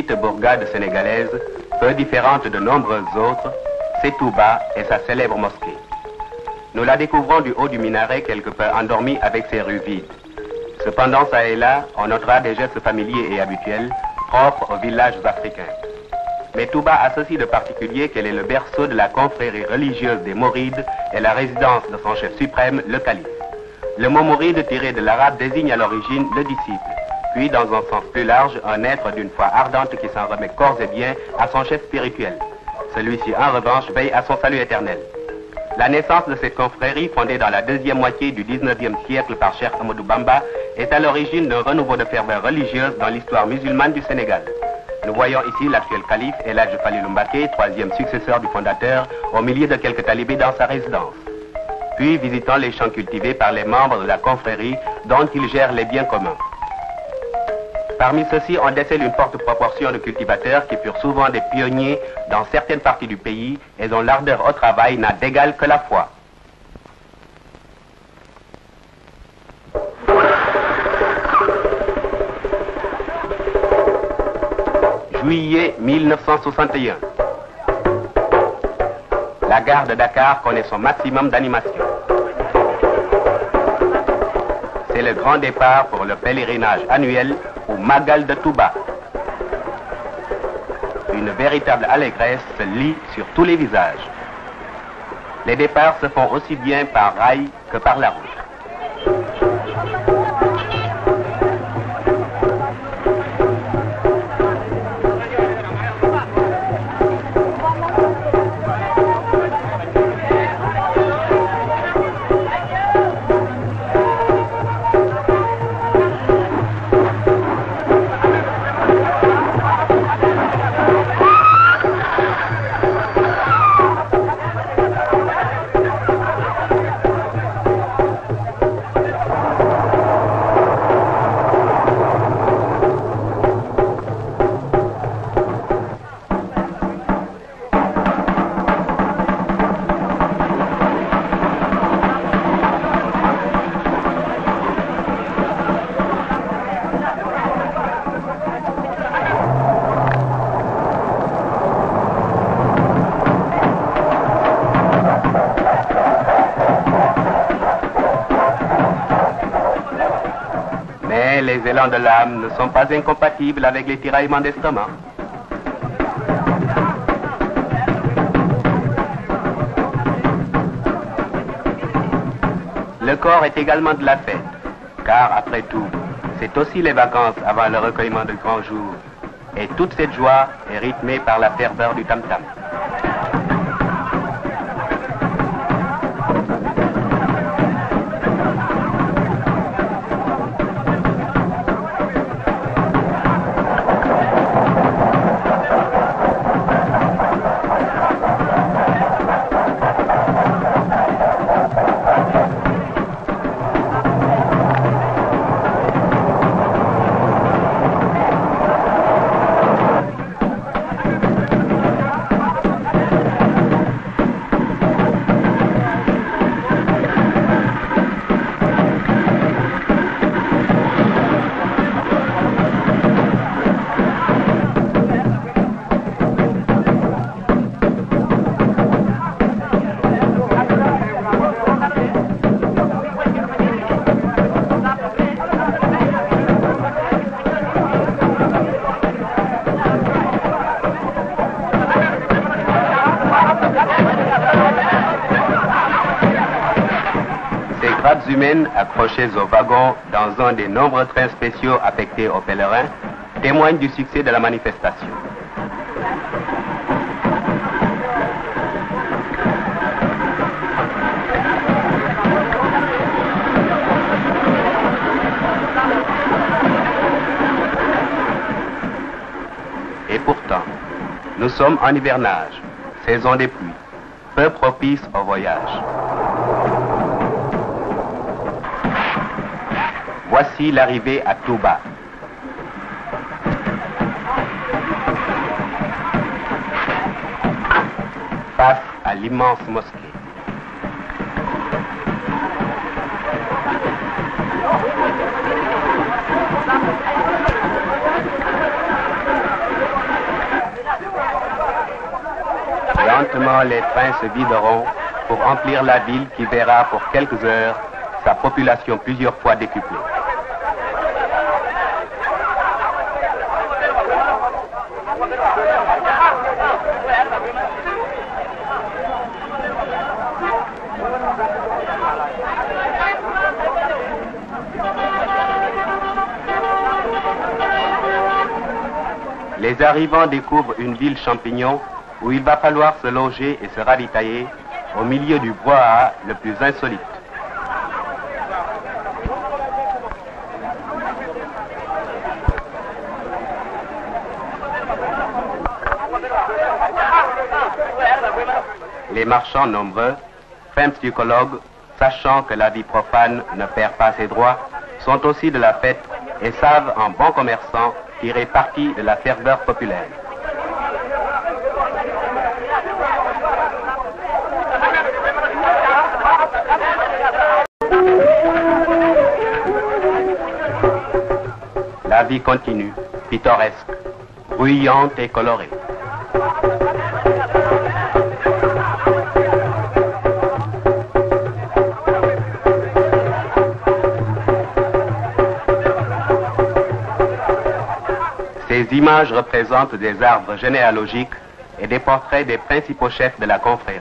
petite bourgade sénégalaise, peu différente de nombreuses autres, c'est Touba et sa célèbre mosquée. Nous la découvrons du haut du minaret quelque peu endormie avec ses rues vides. Cependant, ça et là, on notera des gestes familiers et habituels, propres aux villages africains. Mais Touba a ceci de particulier qu'elle est le berceau de la confrérie religieuse des Mourides et la résidence de son chef suprême, le calife. Le mot mouride tiré de l'arabe désigne à l'origine le disciple, puis dans un sens plus large, un être d'une foi ardente qui s'en remet corps et bien à son chef spirituel. Celui-ci, en revanche, veille à son salut éternel. La naissance de cette confrérie, fondée dans la deuxième moitié du 19e siècle par Cheikh Ahmadou Bamba, est à l'origine d'un renouveau de ferveur religieuse dans l'histoire musulmane du Sénégal. Nous voyons ici l'actuel calife, El Hadj Falilou Mbacké, troisième successeur du fondateur, au milieu de quelques talibés dans sa résidence. Puis visitons les champs cultivés par les membres de la confrérie dont il gère les biens communs. Parmi ceux-ci, on décèle une forte proportion de cultivateurs qui furent souvent des pionniers dans certaines parties du pays et dont l'ardeur au travail n'a d'égal que la foi. Juillet 1961. La gare de Dakar connaît son maximum d'animation. C'est le grand départ pour le pèlerinage annuel au Magal de Touba. Une véritable allégresse se lit sur tous les visages. Les départs se font aussi bien par rail que par la route. Les élans de l'âme ne sont pas incompatibles avec les tiraillements d'estomac. Le corps est également de la fête, car après tout, c'est aussi les vacances avant le recueillement de grands jours. Et toute cette joie est rythmée par la ferveur du tam-tam. Humaines accrochées aux wagons dans un des nombreux trains spéciaux affectés aux pèlerins témoignent du succès de la manifestation. Et pourtant, nous sommes en hivernage, saison des pluies, peu propice au voyage. Voici l'arrivée à Touba. Face à l'immense mosquée. Lentement, les trains se videront pour remplir la ville qui verra pour quelques heures sa population plusieurs fois décuplée. Les arrivants découvrent une ville champignon où il va falloir se loger et se ravitailler au milieu du brouhaha le plus insolite. Les marchands nombreux, fins psychologues, sachant que la vie profane ne perd pas ses droits, sont aussi de la fête et savent en bons commerçants tirer parti de la ferveur populaire. La vie continue, pittoresque, bruyante et colorée. Ces images représentent des arbres généalogiques et des portraits des principaux chefs de la confrérie.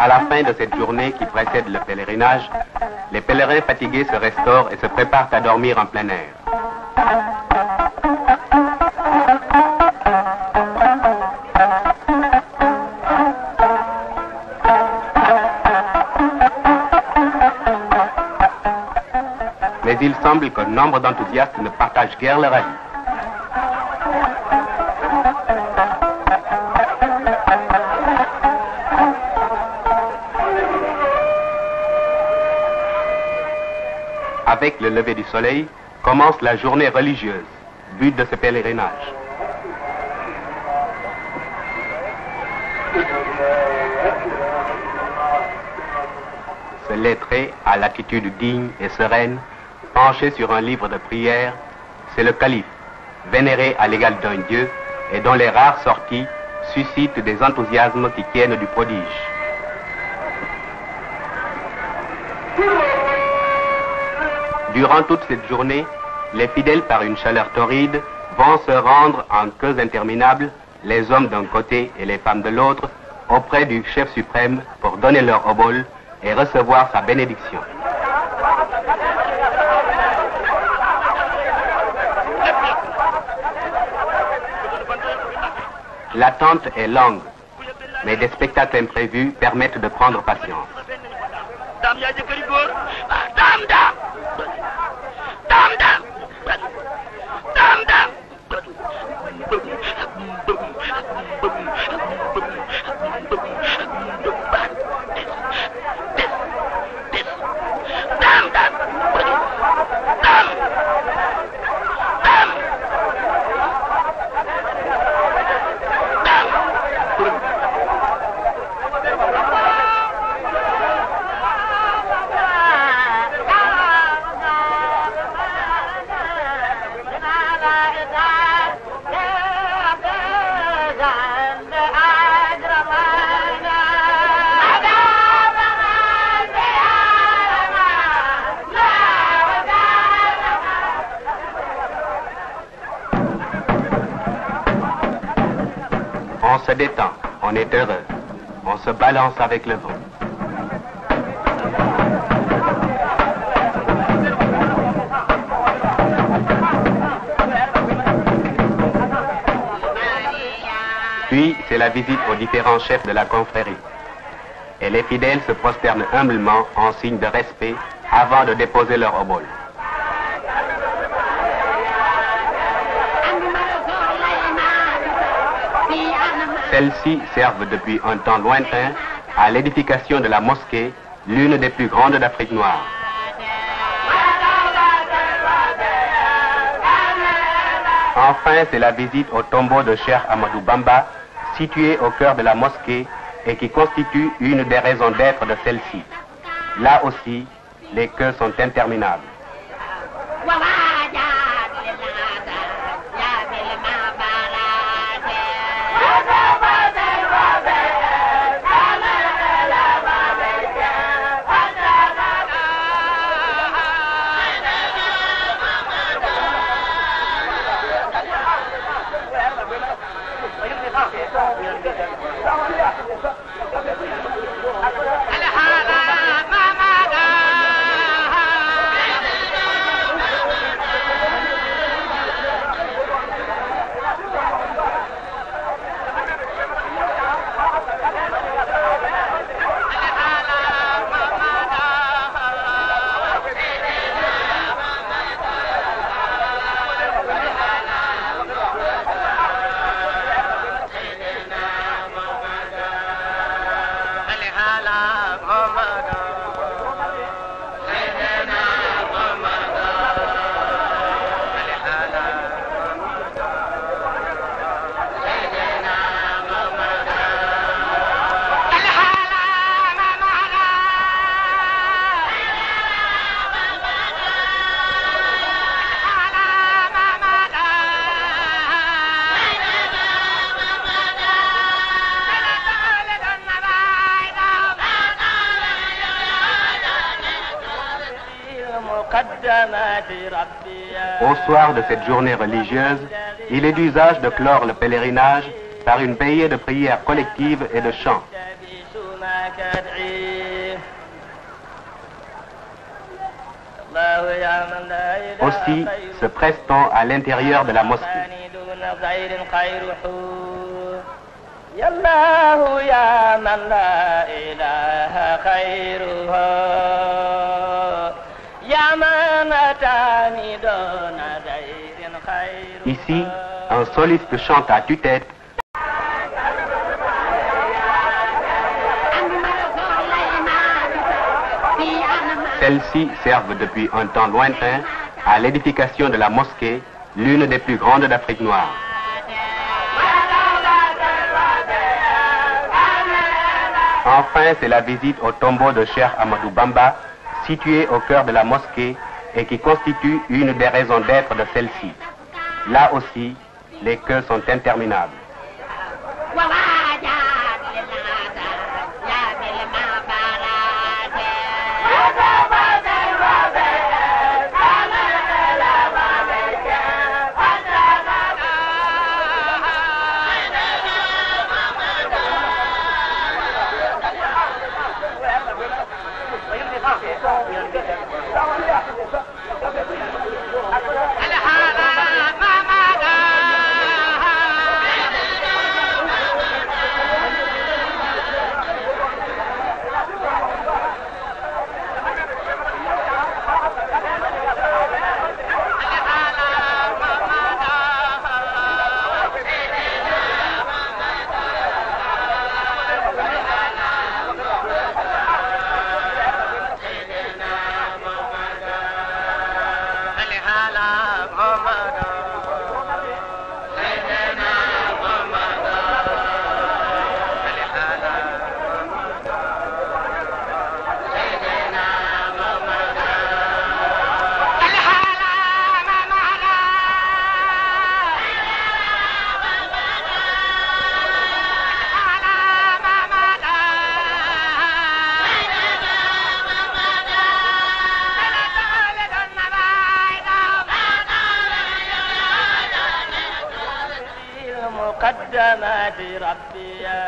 À la fin de cette journée qui précède le pèlerinage, les pèlerins fatigués se restaurent et se préparent à dormir en plein air. Mais il semble que nombre d'enthousiastes ne partagent guère leur avis. Avec le lever du soleil, commence la journée religieuse, but de ce pèlerinage. Ce lettré, à l'attitude digne et sereine, penché sur un livre de prière, c'est le calife, vénéré à l'égal d'un dieu et dont les rares sorties suscitent des enthousiasmes qui tiennent du prodige. Durant toute cette journée, les fidèles, par une chaleur torride, vont se rendre en queues interminables, les hommes d'un côté et les femmes de l'autre, auprès du chef suprême pour donner leur obole et recevoir sa bénédiction. L'attente est longue, mais des spectacles imprévus permettent de prendre patience. On se détend, on est heureux, on se balance avec le vent. Puis, c'est la visite aux différents chefs de la confrérie. Et les fidèles se prosternent humblement en signe de respect avant de déposer leur obole. Celles-ci servent depuis un temps lointain à l'édification de la mosquée, l'une des plus grandes d'Afrique noire. Enfin, c'est la visite au tombeau de Cheikh Ahmadou Bamba, situé au cœur de la mosquée et qui constitue une des raisons d'être de celle-ci. Là aussi, les queues sont interminables. Au soir de cette journée religieuse, il est d'usage de clore le pèlerinage par une veillée de prières collectives et de chants. Aussi se presse-t-on à l'intérieur de la mosquée. Ici, un soliste chante à tue-tête. Celles-ci servent depuis un temps lointain à l'édification de la mosquée, l'une des plus grandes d'Afrique noire. Enfin, c'est la visite au tombeau de Cheikh Ahmadou Bamba, situé au cœur de la mosquée et qui constitue une des raisons d'être de celle-ci. Là aussi, les queues sont interminables.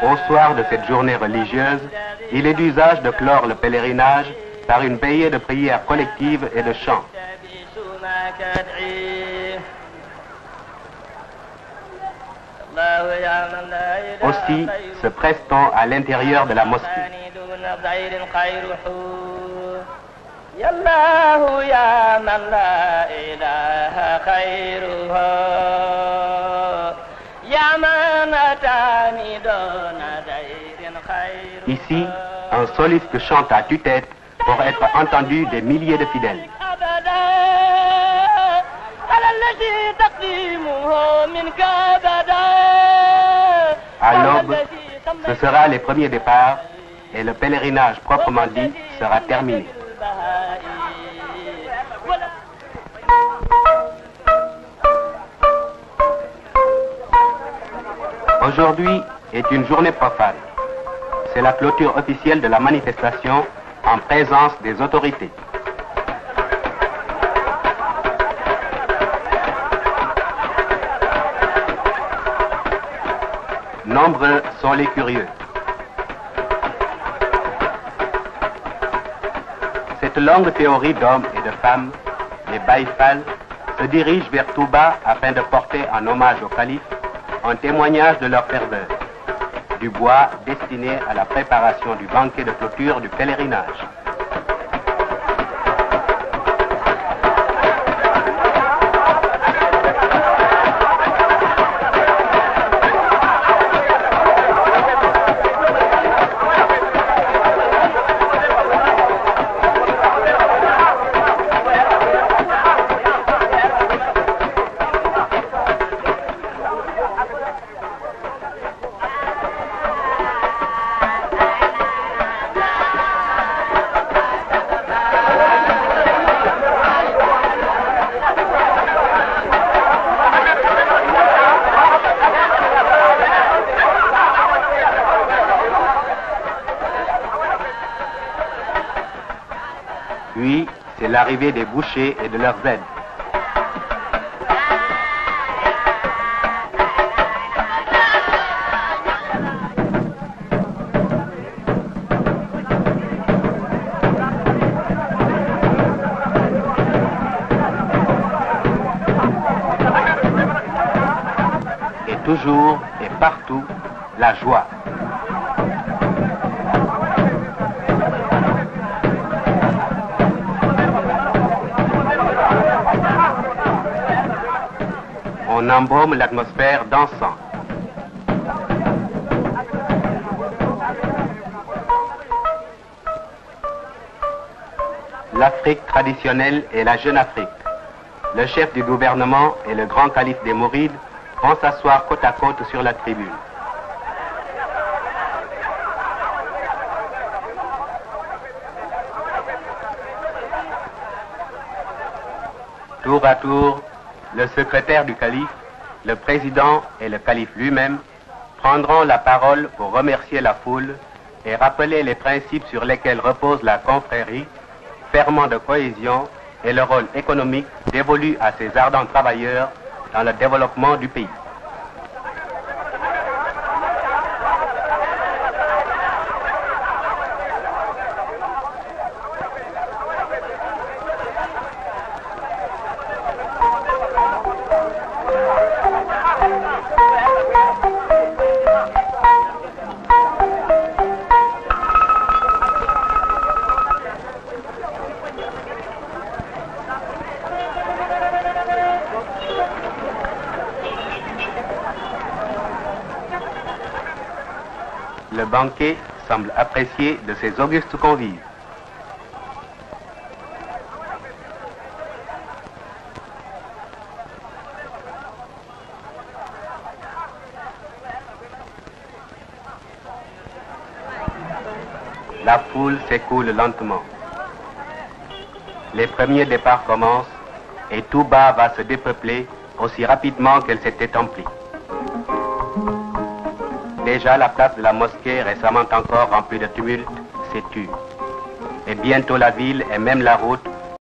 Au soir de cette journée religieuse, il est d'usage de clore le pèlerinage par une veillée de prières collectives et de chants. Aussi se presse-t-on à l'intérieur de la mosquée. Ici, un soliste chante à tue-tête pour être entendu des milliers de fidèles. À l'aube, ce sera les premiers départs et le pèlerinage proprement dit sera terminé. Aujourd'hui est une journée profane. C'est la clôture officielle de la manifestation en présence des autorités. Nombreux sont les curieux. Cette longue théorie d'hommes et de femmes, les Baïfal, se dirige vers Touba afin de porter en hommage au calife un témoignage de leur ferveur, du bois destiné à la préparation du banquet de clôture du pèlerinage. l'arrivée des bouchers et de leurs aides. Et toujours et partout, la joie. On embaume l'atmosphère d'encens. L'Afrique traditionnelle est la jeune Afrique. Le chef du gouvernement et le grand calife des Mourides vont s'asseoir côte à côte sur la tribune. Tour à tour, le secrétaire du calife, le président et le calife lui-même prendront la parole pour remercier la foule et rappeler les principes sur lesquels repose la confrérie, ferment de cohésion et le rôle économique dévolu à ces ardents travailleurs dans le développement du pays. Le banquet semble apprécié de ses augustes convives. La foule s'écoule lentement. Les premiers départs commencent et Touba va se dépeupler aussi rapidement qu'elle s'était emplie. Déjà, la place de la mosquée, récemment encore remplie de tumulte, s'est tue. Et bientôt la ville et même la route